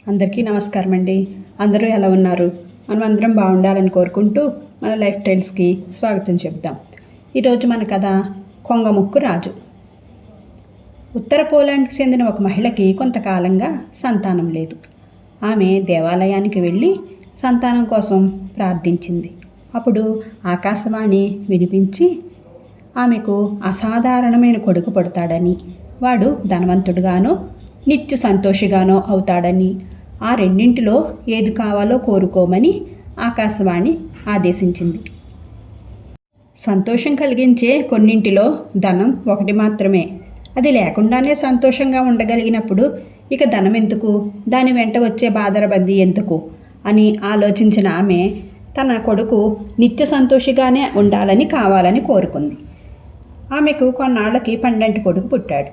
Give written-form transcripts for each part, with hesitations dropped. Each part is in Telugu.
అందరికీ నమస్కారం అండి. అందరూ ఎలా ఉన్నారు? మనం అందరం బాగుండాలని కోరుకుంటూ మన లైఫ్ స్టైల్స్కి స్వాగతం చెప్దాం. ఈరోజు మన కథ కొంగముక్కు రాజు. ఉత్తర పోలాండ్కి చెందిన ఒక మహిళకి కొంతకాలంగా సంతానం లేదు. ఆమె దేవాలయానికి వెళ్ళి సంతానం కోసం ప్రార్థించింది. అప్పుడు ఆకాశవాణి వినిపించి ఆమెకు అసాధారణమైన కొడుకు పుడతాడని, వాడు ధనవంతుడుగానో నిత్య సంతోషిగానో అవుతాడని, ఆ రెండింటిలో ఏది కావాలో కోరుకోమని ఆకాశవాణి ఆదేశించింది. సంతోషం కలిగించే కొన్నింటిలో ధనం ఒకటి మాత్రమే. అది లేకుండానే సంతోషంగా ఉండగలిగినప్పుడు ఇక ధనం ఎందుకు, దాని వెంట వచ్చే బాధరబంది ఎందుకు అని ఆలోచించిన ఆమె తన కొడుకు నిత్య సంతోషిగానే ఉండాలని కావాలని కోరుకుంది. ఆమెకు కొన్నాళ్లకి పండంటి కొడుకు పుట్టాడు.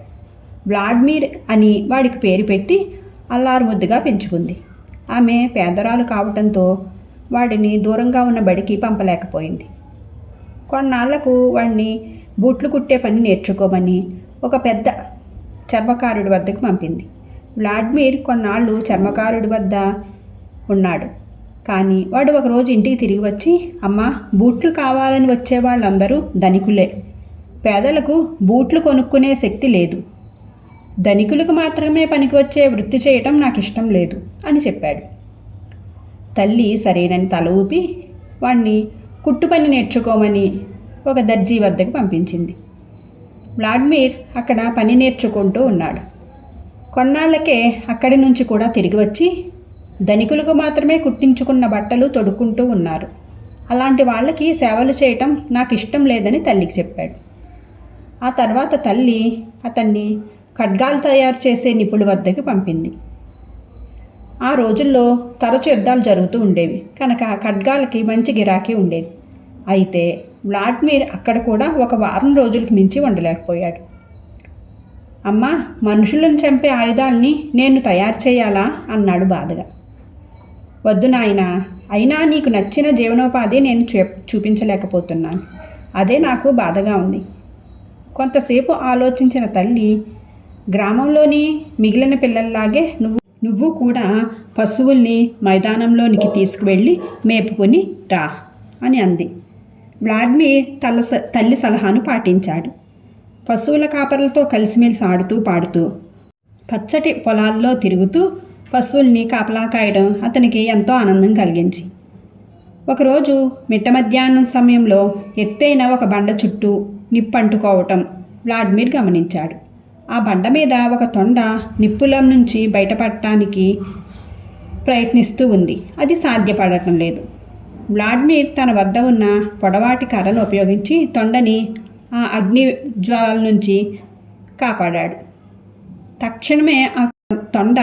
వ్లాడ్మిర్ అని వాడికి పేరు పెట్టి అల్లారు ముద్దుగా పెంచుకుంది. ఆమె పేదరాలు కావటంతో వాడిని దూరంగా ఉన్న బడికి పంపలేకపోయింది. కొన్నాళ్లకు వాడిని బూట్లు కుట్టే పని నేర్చుకోమని ఒక పెద్ద చర్మకారుడి వద్దకు పంపింది. వ్లాడ్మిర్ కొన్నాళ్ళు చర్మకారుడి వద్ద ఉన్నాడు. కానీ వాడు ఒకరోజు ఇంటికి తిరిగి వచ్చి, అమ్మా, బూట్లు కావాలని వచ్చే వాళ్ళందరూ ధనికులే. పేదలకు బూట్లు కొనుక్కునే శక్తి లేదు. ధనికులకు మాత్రమే పనికి వచ్చే వృత్తి చేయటం నాకు ఇష్టం లేదు అని చెప్పాడు. తల్లి సరేనని తల ఊపి వాణ్ణి కుట్టు పని నేర్చుకోమని ఒక దర్జీ వద్దకు పంపించింది. వ్లాడ్మిర్ అక్కడ పని నేర్చుకుంటూ ఉన్నాడు. కొన్నాళ్లకే అక్కడి నుంచి కూడా తిరిగి వచ్చి ధనికులకు మాత్రమే కుట్టించుకున్న బట్టలు తొడుక్కుంటూ ఉన్నారు. అలాంటి వాళ్ళకి సేవలు చేయటం నాకు ఇష్టం లేదని తల్లికి చెప్పాడు. ఆ తర్వాత తల్లి అతన్ని ఖడ్గాలు తయారు చేసే నిపుణుల వద్దకు పంపింది. ఆ రోజుల్లో తరచు యుద్ధాలు జరుగుతూ ఉండేవి కనుక ఖడ్గాలకి మంచి గిరాకీ ఉండేది. అయితే వ్లాడ్మిర్ అక్కడ కూడా ఒక వారం రోజులకు మించి ఉండలేకపోయాడు. అమ్మా, మనుషులను చంపే ఆయుధాలని నేను తయారు చేయాలా అన్నాడు బాధగా. వద్దు నాయనా, అయినా నీకు నచ్చిన జీవనోపాధి నేను చూపించలేకపోతున్నాను. అదే నాకు బాధగా ఉంది. కొంతసేపు ఆలోచించిన తల్లి, గ్రామంలోని మిగిలిన పిల్లల్లాగే నువ్వు కూడా పశువుల్ని మైదానంలోనికి తీసుకువెళ్ళి మేపుకొని రా అని అంది. వ్లాడ్మిర్ తల్లి సలహాను పాటించాడు. పశువుల కాపరులతో కలిసిమెలిసి ఆడుతూ పాడుతూ పచ్చటి పొలాల్లో తిరుగుతూ పశువుల్ని కాపలా కాయడం అతనికి ఎంతో ఆనందం కలిగించి, ఒకరోజు మిట్ట మధ్యాహ్నం సమయంలో ఎత్తైన ఒక బండ చుట్టూ నిప్పంటుకోవటం వ్లాడ్మిర్ గమనించాడు. ఆ బండ మీద ఒక తొండ నిప్పుల నుంచి బయటపడటానికి ప్రయత్నిస్తూ ఉంది. అది సాధ్యపడటం లేదు. వ్లాడ్మిర్ తన వద్ద ఉన్న పొడవాటి కర్రను ఉపయోగించి తొండని ఆ అగ్ని జ్వాలల నుంచి కాపాడాడు. తక్షణమే ఆ తొండ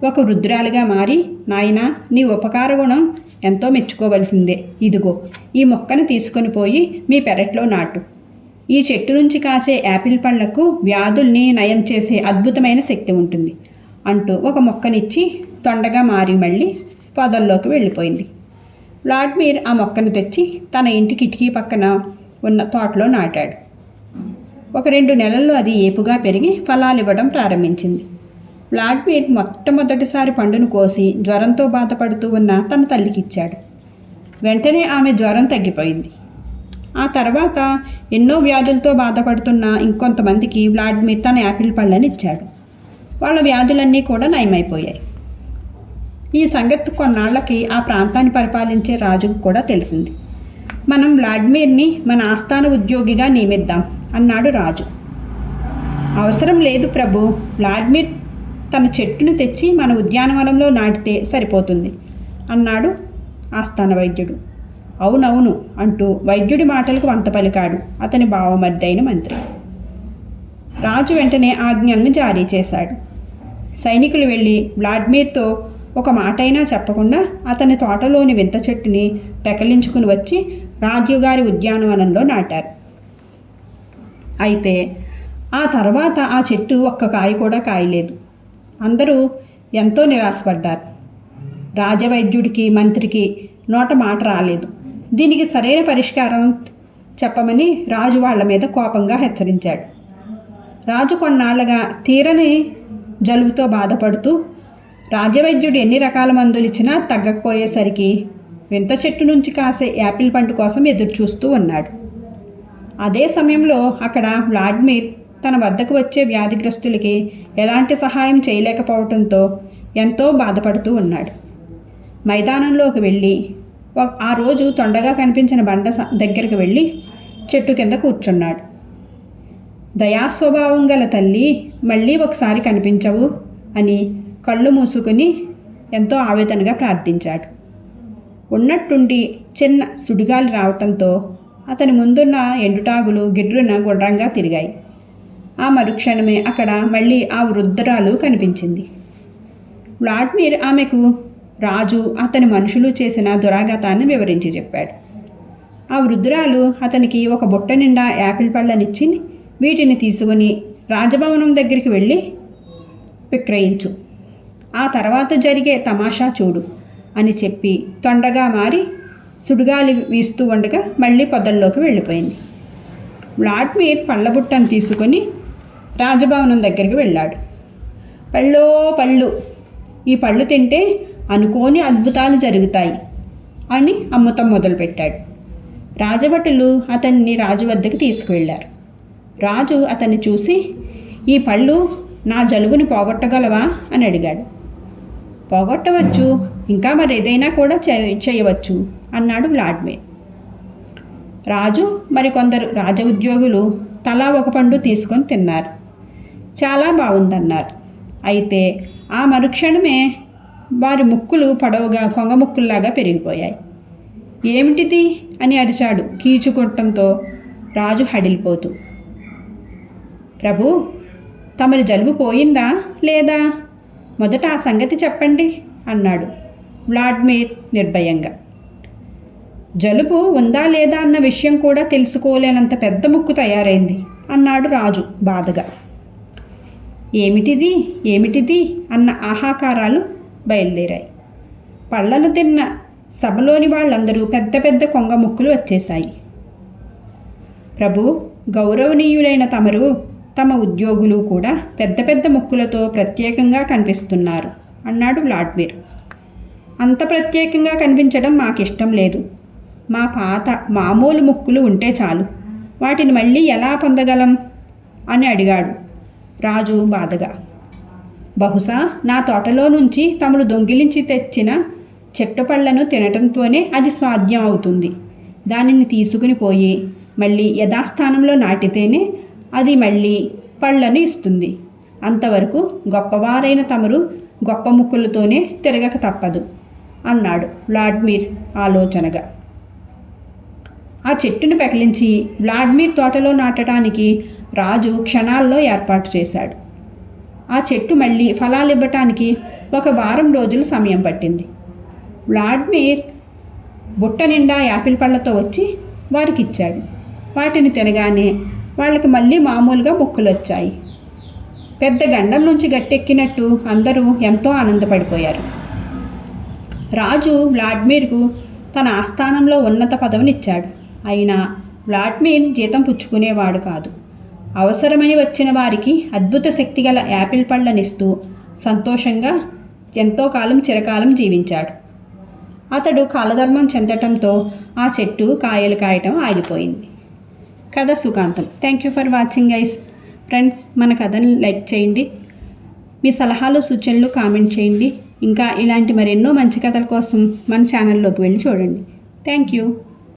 ఒక వృద్ధురాలిగా మారి, నాయనా, నీ ఉపకార గుణం ఎంతో మెచ్చుకోవలసిందే. ఇదిగో, ఈ మొక్కను తీసుకొని పోయి మీ పెరట్లో నాటు. ఈ చెట్టు నుంచి కాసే యాపిల్ పళ్లకు వ్యాధుల్ని నయం చేసే అద్భుతమైన శక్తి ఉంటుంది అంటూ ఒక మొక్కనిచ్చి తొండగా మారి మళ్ళీ పొదల్లోకి వెళ్ళిపోయింది. వ్లాడ్మిర్ ఆ మొక్కను తెచ్చి తన ఇంటి కిటికీ పక్కన ఉన్న తోటలో నాటాడు. ఒక 2 నెలల్లో అది ఏపుగా పెరిగి ఫలాలు ఇవ్వడం ప్రారంభించింది. వ్లాడ్మిర్ మొట్టమొదటిసారి పండును కోసి జ్వరంతో బాధపడుతూ ఉన్న తన తల్లికి ఇచ్చాడు. వెంటనే ఆమె జ్వరం తగ్గిపోయింది. ఆ తర్వాత ఎన్నో వ్యాధులతో బాధపడుతున్న ఇంకొంతమందికి వ్లాడ్మిర్ తన యాపిల్ పళ్ళని ఇచ్చాడు. వాళ్ళ వ్యాధులన్నీ కూడా నయమైపోయాయి. ఈ సంగతి కొన్నాళ్లకి ఆ ప్రాంతాన్ని పరిపాలించే రాజుకు కూడా తెలిసింది. మనం వ్లాడ్మిర్ని మన ఆస్థాన ఉద్యోగిగా నియమిద్దాం అన్నాడు రాజు. అవసరం లేదు ప్రభు, వ్లాడ్మిర్ తన చెట్టును తెచ్చి మన ఉద్యానవనంలో నాటితే సరిపోతుంది అన్నాడు ఆస్థాన వైద్యుడు. అవునవును అంటూ వైద్యుడి మాటలకు వంత పలికాడు అతని బావమర్దైన మంత్రి. రాజు వెంటనే ఆజ్ఞల్ని జారీ చేశాడు. సైనికులు వెళ్ళి వ్లాడ్మిర్తో ఒక మాటైనా చెప్పకుండా అతని తోటలోని వింత చెట్టుని పెకలించుకుని వచ్చి రాజుగారి ఉద్యానవనంలో నాటారు. అయితే ఆ తర్వాత ఆ చెట్టు ఒక్క కాయ కూడా కాయలేదు. అందరూ ఎంతో నిరాశపడ్డారు. రాజవైద్యుడికి మంత్రికి నోట మాట రాలేదు. దీనికి సరైన పరిష్కారం చెప్పమని రాజు వాళ్ళ మీద కోపంగా హెచ్చరించాడు. రాజు కొన్నాళ్ళగా తీరని జలుబుతో బాధపడుతూ రాజవైద్యుడు ఎన్ని రకాల మందులు ఇచ్చినా తగ్గకపోయేసరికి వింత చెట్టు నుంచి కాసే యాపిల్ పండు కోసం ఎదురు చూస్తూ ఉన్నాడు. అదే సమయంలో అక్కడ వ్లాడిమిర్ తన వద్దకు వచ్చే వ్యాధిగ్రస్తులకి ఎలాంటి సహాయం చేయలేకపోవడంతో ఎంతో బాధపడుతూ ఉన్నాడు. మైదానంలోకి వెళ్ళి ఆ రోజు తొండగా కనిపించిన బండ దగ్గరికి వెళ్ళి చెట్టు కింద కూర్చున్నాడు. దయాస్వభావం గల తల్లి, మళ్ళీ ఒకసారి కనిపించవు అని కళ్ళు మూసుకుని ఎంతో ఆవేదనగా ప్రార్థించాడు. ఉన్నట్టుండి చిన్న సుడిగాలి రావటంతో అతని ముందున్న ఎండుటాగులు గిర్రున గుండ్రంగా తిరిగాయి. ఆ మరుక్షణమే అక్కడ మళ్ళీ ఆ వృద్ధురాలు కనిపించింది. వ్లాడిమిర్ ఆమెకు రాజు అతని మనుషులు చేసిన దురాఘాతాన్ని వివరించి చెప్పాడు. ఆ వృద్ధురాలు అతనికి ఒక బుట్ట నిండా యాపిల్ పళ్ళనిచ్చి, వీటిని తీసుకుని రాజభవనం దగ్గరికి వెళ్ళి విక్రయించు, ఆ తర్వాత జరిగే తమాషా చూడు అని చెప్పి తొండగా మారి సుడిగాలి వీస్తూ ఉండగా మళ్ళీ పొదల్లోకి వెళ్ళిపోయింది. వ్లాడిమిర్ పళ్ళబుట్టను తీసుకొని రాజభవనం దగ్గరికి వెళ్ళాడు. పళ్ళో పళ్ళు, ఈ పళ్ళు తింటే అనుకోని అద్భుతాలు జరుగుతాయి అని అమ్ముతం మొదలుపెట్టాడు. రాజభటులు అతన్ని రాజు వద్దకు తీసుకువెళ్ళారు. రాజు అతన్ని చూసి, ఈ పళ్ళు నా జలుబుని పోగొట్టగలవా అని అడిగాడు. పోగొట్టవచ్చు, ఇంకా మరేదైనా కూడా చేయవచ్చు అన్నాడు వ్లాడిమిర్. రాజు మరికొందరు రాజ ఉద్యోగులు తలా ఒక పండు తీసుకొని తిన్నారు. చాలా బాగుందన్నారు. అయితే ఆ మరుక్షణమే వారి ముక్కులు పొడవుగా కొంగ ముక్కుల్లాగా పెరిగిపోయాయి. ఏమిటిది అని అరిచాడు కీచుకుంటంతో రాజు హడిలిపోతూ. ప్రభు, తమరి జలుబు పోయిందా లేదా? మొదట ఆ సంగతి చెప్పండి అన్నాడు వ్లాడిమిర్ నిర్భయంగా. జలుబు ఉందా లేదా అన్న విషయం కూడా తెలుసుకోలేనంత పెద్ద ముక్కు తయారైంది అన్నాడు రాజు బాధగా. ఏమిటిది ఏమిటిది అన్న ఆహాకారాలు బయలుదేరాయి. పళ్ళను తిన్న సభలోని వాళ్ళందరూ పెద్ద పెద్ద కొంగ ముక్కులు వచ్చేశాయి. ప్రభు, గౌరవనీయులైన తమరు, తమ ఉద్యోగులు కూడా పెద్ద పెద్ద ముక్కులతో ప్రత్యేకంగా కనిపిస్తున్నారు అన్నాడు వ్లాడిమిర్. అంత ప్రత్యేకంగా కనిపించడం మాకిష్టం లేదు. మా పాత మామూలు ముక్కులు ఉంటే చాలు. వాటిని మళ్ళీ ఎలా పొందగలం అని అడిగాడు రాజు బాధగా. బహుశా నా తోటలో నుంచి తమరు దొంగిలించి తెచ్చిన చెట్టు పళ్ళను తినటంతోనే అది సాధ్యం అవుతుంది. దానిని తీసుకుని పోయి మళ్ళీ యథాస్థానంలో నాటితేనే అది మళ్ళీ పళ్ళను ఇస్తుంది. అంతవరకు గొప్పవారైన తమరు గొప్ప ముక్కులతోనే తిరగక తప్పదు అన్నాడు వ్లాడిమిర్ ఆలోచనగా. ఆ చెట్టును పెకిలించి వ్లాడిమిర్ తోటలో నాటడానికి రాజు క్షణాల్లో ఏర్పాటు చేశాడు. ఆ చెట్టు మళ్ళీ ఫలాలివ్వటానికి 1 వారం రోజులు సమయం పట్టింది. వ్లాడిమిర్ బుట్ట నిండా యాపిల్ పళ్ళతో వచ్చి వారికి ఇచ్చాడు. వాటిని తినగానే వాళ్ళకి మళ్ళీ మామూలుగా ముక్కులు వచ్చాయి. పెద్ద గండం నుంచి గట్టెక్కినట్టు అందరూ ఎంతో ఆనందపడిపోయారు. రాజు వ్లాడిమిర్కు తన ఆస్థానంలో ఉన్నత పదవినిచ్చాడు. అయినా వ్లాడిమిర్ జీతం పుచ్చుకునేవాడు కాదు. అవసరమని వచ్చిన వారికి అద్భుత శక్తిగల యాపిల్ పళ్ళనిస్తూ సంతోషంగా ఎంతో కాలం చిరకాలం జీవించాడు. అతడు కాలధర్మం చెందటంతో ఆ చెట్టు కాయలు కాయటం ఆగిపోయింది. కథ సుఖాంతం. Thank you for watching guys. Friends, మన కథని లైక్ చేయండి. మీ సలహాలు సూచనలు కామెంట్ చేయండి. ఇంకా ఇలాంటి మరెన్నో మంచి కథల కోసం మన ఛానల్లోకి వెళ్ళి చూడండి. Thank you.